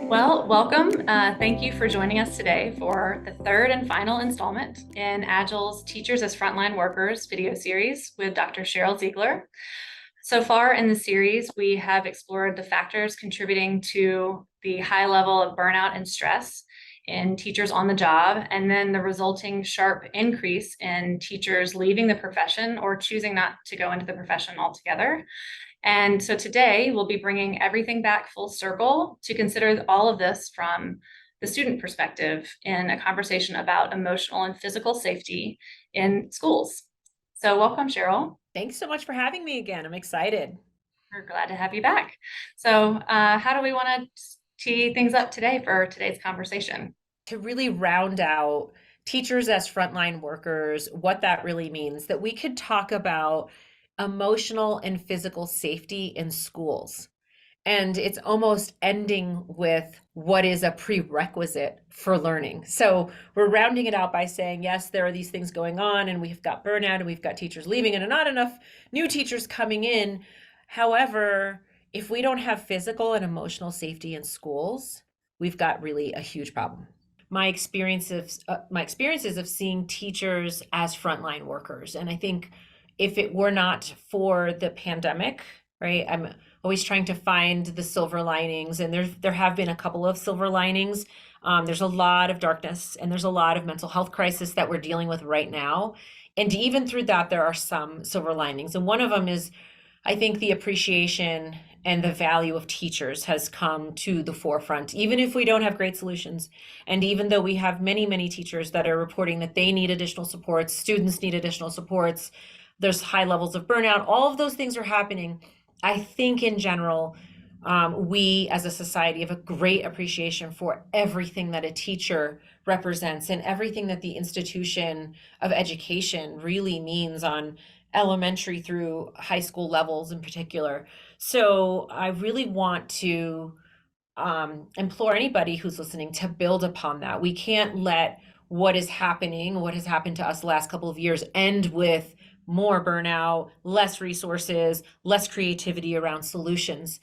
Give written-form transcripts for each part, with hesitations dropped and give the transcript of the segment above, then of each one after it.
Well, welcome. Thank you for joining us today for the third and final installment in Agile's Teachers as Frontline Workers video series with Dr. Sheryl Ziegler. So far in the series, we have explored the factors contributing to the high level of burnout and stress in teachers on the job, and then the resulting sharp increase in teachers leaving the profession or choosing not to go into the profession altogether. And so today we'll be bringing everything back full circle to consider all of this from the student perspective in a conversation about emotional and physical safety in schools. So welcome, Sheryl. Thanks so much for having me again. I'm excited. We're glad to have you back. So how do we want to tee things up today for today's conversation? To really round out teachers as frontline workers, what that really means, that we could talk about emotional and physical safety in schools. And it's almost ending with what is a prerequisite for learning. So we're rounding it out by saying, yes, there are these things going on, and we've got burnout, and we've got teachers leaving, and not enough new teachers coming in. However, if we don't have physical and emotional safety in schools, we've got really a huge problem. My experiences of seeing teachers as frontline workers, and I think if it were not for the pandemic, right? I'm always trying to find the silver linings, and there have been a couple of silver linings. There's a lot of darkness, and there's a lot of mental health crisis that we're dealing with right now. And even through that, there are some silver linings. And one of them is, I think, the appreciation and the value of teachers has come to the forefront, even if we don't have great solutions. And even though we have many, many teachers that are reporting that they need additional supports, students need additional supports, there's high levels of burnout, all of those things are happening. I think in general, we as a society have a great appreciation for everything that a teacher represents and everything that the institution of education really means on elementary through high school levels in particular. So I really want to implore anybody who's listening to build upon that. We can't let what is happening, what has happened to us the last couple of years, end with more burnout, less resources, less creativity around solutions.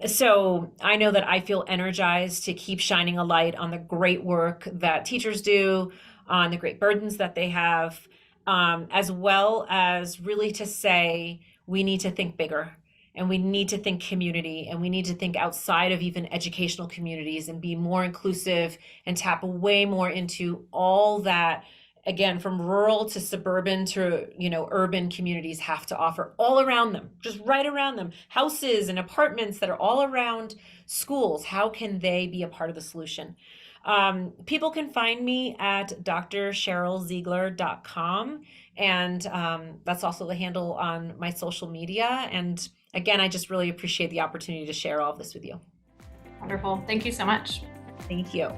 So I know that I feel energized to keep shining a light on the great work that teachers do, on the great burdens that they have, as well as really to say we need to think bigger, and we need to think community, and we need to think outside of even educational communities and be more inclusive and tap way more into all that, again, from rural to suburban to, urban communities have to offer all around them, just right around them, houses and apartments that are all around schools. How can they be a part of the solution? People can find me at drsherylziegler.com. And that's also the handle on my social media. And again, I just really appreciate the opportunity to share all of this with you. Wonderful. Thank you so much. Thank you.